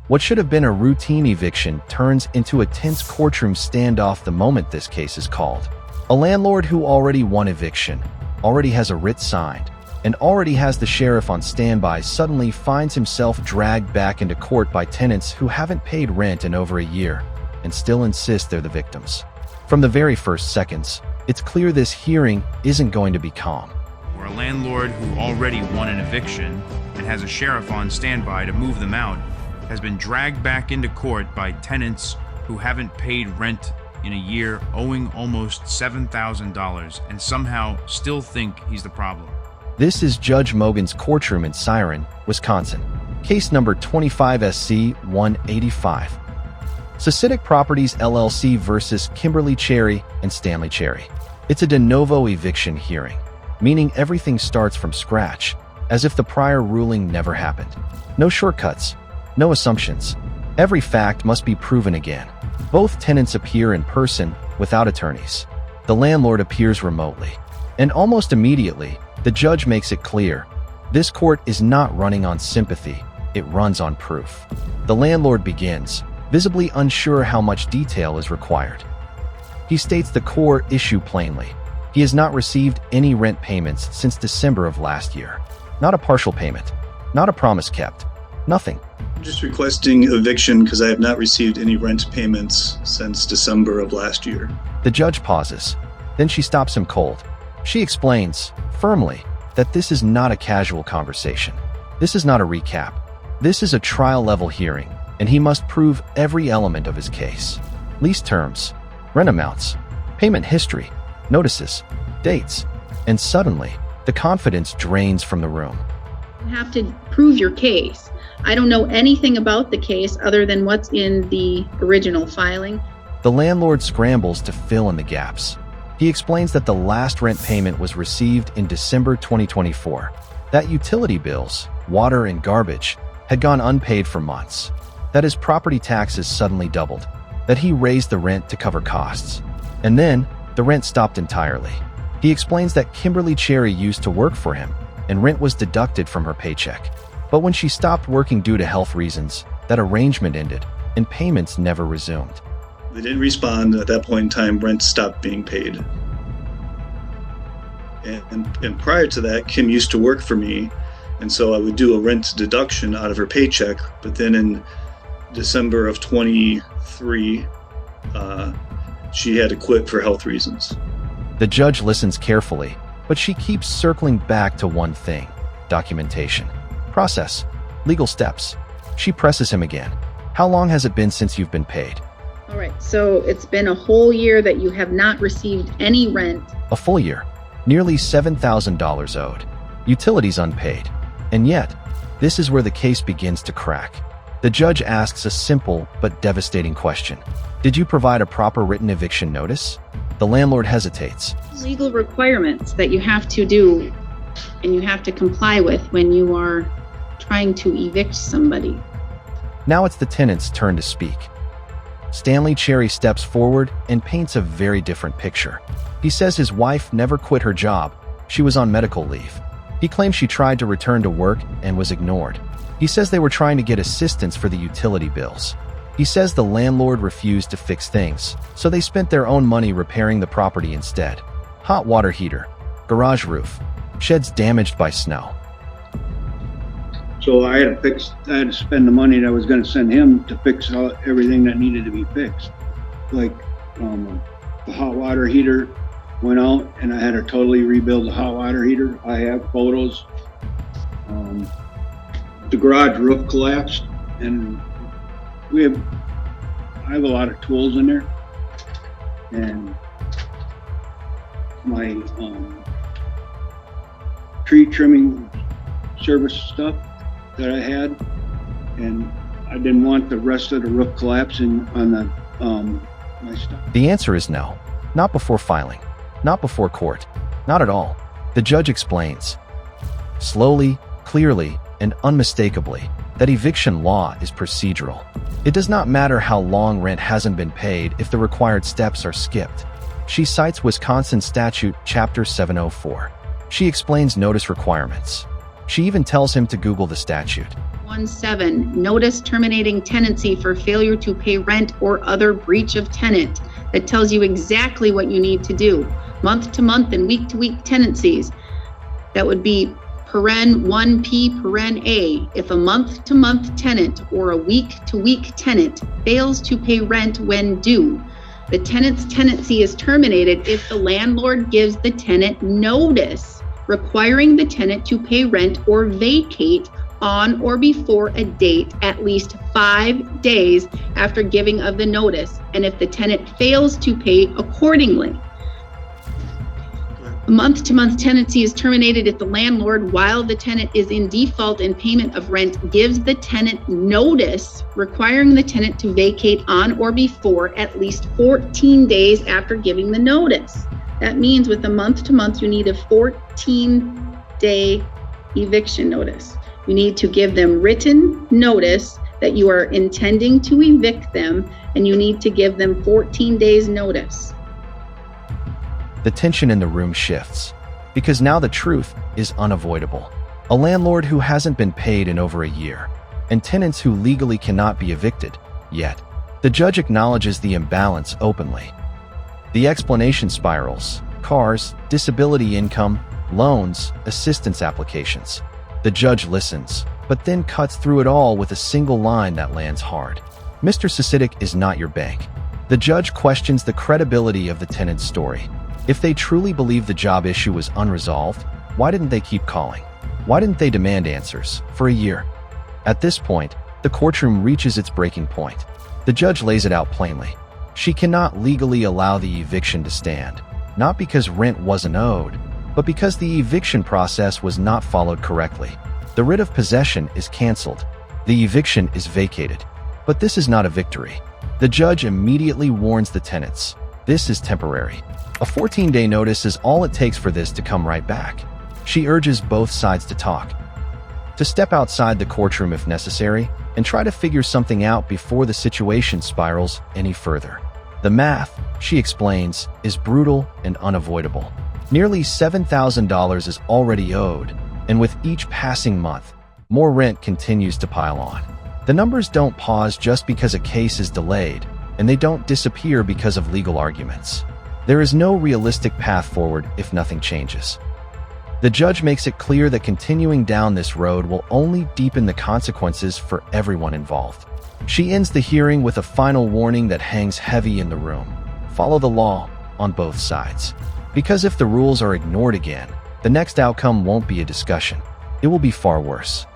What should have been a routine eviction turns into a tense courtroom standoff the moment this case is called. A landlord who already won eviction, already has a writ signed, and already has the sheriff on standby suddenly finds himself dragged back into court by tenants who haven't paid rent in over a year and still insist they're the victims. From the very first seconds, it's clear this hearing isn't going to be calm. Where a landlord who already won an eviction and has a sheriff on standby to move them out has been dragged back into court by tenants who haven't paid rent in a year, owing almost $7,000, and somehow still think he's the problem. This is Judge Mogan's courtroom in Siren, Wisconsin. Case number 25 SC 185. Societic Properties LLC versus Kimberly Cherry and Stanley Cherry. It's a de novo eviction hearing, meaning everything starts from scratch, as if the prior ruling never happened. No shortcuts, no assumptions. Every fact must be proven again. Both tenants appear in person without attorneys. The landlord appears remotely. And almost immediately, the judge makes it clear, this court is not running on sympathy, it runs on proof. The landlord begins, visibly unsure how much detail is required. He states the core issue plainly. He has not received any rent payments since December of last year. Not a partial payment, not a promise kept, nothing. I'm just requesting eviction because I have not received any rent payments since December of last year. The judge pauses. Then she stops him cold. She explains, firmly, that this is not a casual conversation. This is not a recap. This is a trial-level hearing, and he must prove every element of his case. Lease terms, rent amounts, payment history, notices, dates, and suddenly, the confidence drains from the room. You have to prove your case. I don't know anything about the case other than what's in the original filing. The landlord scrambles to fill in the gaps. He explains that the last rent payment was received in December 2024, that utility bills, water and garbage, had gone unpaid for months, that his property taxes suddenly doubled, that he raised the rent to cover costs, and then the rent stopped entirely. He explains that Kimberly Cherry used to work for him, and rent was deducted from her paycheck. But when she stopped working due to health reasons, that arrangement ended, and payments never resumed. They didn't respond. At that point in time, rent stopped being paid. And prior to that, Kim used to work for me, and so I would do a rent deduction out of her paycheck. But then in December of 23, she had to quit for health reasons. The judge listens carefully, but she keeps circling back to one thing: documentation, process, legal steps. She presses him again. How long has it been since you've been paid? All right, so it's been a whole year that you have not received any rent. A full year. Nearly $7,000 owed. Utilities unpaid. And yet, this is where the case begins to crack. The judge asks a simple but devastating question. Did you provide a proper written eviction notice? The landlord hesitates. Legal requirements that you have to do and you have to comply with when you are trying to evict somebody. Now it's the tenant's turn to speak. Stanley Cherry steps forward and paints a very different picture. He says his wife never quit her job. She was on medical leave. He claims she tried to return to work and was ignored. He says they were trying to get assistance for the utility bills. He says the landlord refused to fix things, so they spent their own money repairing the property instead. Hot water heater, garage roof, sheds damaged by snow. So I had to spend the money that I was going to send him to fix everything that needed to be fixed. Like the hot water heater went out and I had to totally rebuild the hot water heater. I have photos. The garage roof collapsed and I have a lot of tools in there. And my tree trimming service stuff that I had, and I didn't want the rest of the roof collapsing on the my stuff. The answer is no. Not before filing. Not before court. Not at all. The judge explains, slowly, clearly, and unmistakably, that eviction law is procedural. It does not matter how long rent hasn't been paid if the required steps are skipped. She cites Wisconsin Statute Chapter 704. She explains notice requirements. She even tells him to Google the statute. 1.7, notice terminating tenancy for failure to pay rent or other breach of tenant. That tells you exactly what you need to do. Month to month and week to week tenancies. That would be paren 1P paren A. If a month to month tenant or a week to week tenant fails to pay rent when due, the tenant's tenancy is terminated if the landlord gives the tenant notice requiring the tenant to pay rent or vacate on or before a date at least 5 days after giving of the notice, and if the tenant fails to pay accordingly. A month-to-month tenancy is terminated if the landlord, while the tenant is in default in payment of rent, gives the tenant notice requiring the tenant to vacate on or before at least 14 days after giving the notice. That means with a month-to-month, you need a 14-day eviction notice. You need to give them written notice that you are intending to evict them, and you need to give them 14 days notice. The tension in the room shifts, because now the truth is unavoidable. A landlord who hasn't been paid in over a year, and tenants who legally cannot be evicted, yet. The judge acknowledges the imbalance openly. The explanation spirals: cars, disability income, loans, assistance applications. The judge listens, but then cuts through it all with a single line that lands hard. Mr. Sisitic is not your bank. The judge questions the credibility of the tenant's story. If they truly believe the job issue was unresolved, why didn't they keep calling? Why didn't they demand answers for a year? At this point, the courtroom reaches its breaking point. The judge lays it out plainly. She cannot legally allow the eviction to stand, not because rent wasn't owed, but because the eviction process was not followed correctly. The writ of possession is canceled. The eviction is vacated. But this is not a victory. The judge immediately warns the tenants. This is temporary. A 14-day notice is all it takes for this to come right back. She urges both sides to talk, to step outside the courtroom if necessary, and try to figure something out before the situation spirals any further. The math, she explains, is brutal and unavoidable. Nearly $7,000 is already owed, and with each passing month, more rent continues to pile on. The numbers don't pause just because a case is delayed, and they don't disappear because of legal arguments. There is no realistic path forward if nothing changes. The judge makes it clear that continuing down this road will only deepen the consequences for everyone involved. She ends the hearing with a final warning that hangs heavy in the room. Follow the law on both sides. Because if the rules are ignored again, the next outcome won't be a discussion. It will be far worse.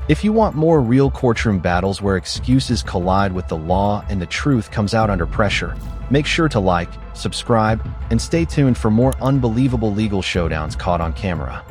If you want more real courtroom battles where excuses collide with the law and the truth comes out under pressure, make sure to like, subscribe, and stay tuned for more unbelievable legal showdowns caught on camera.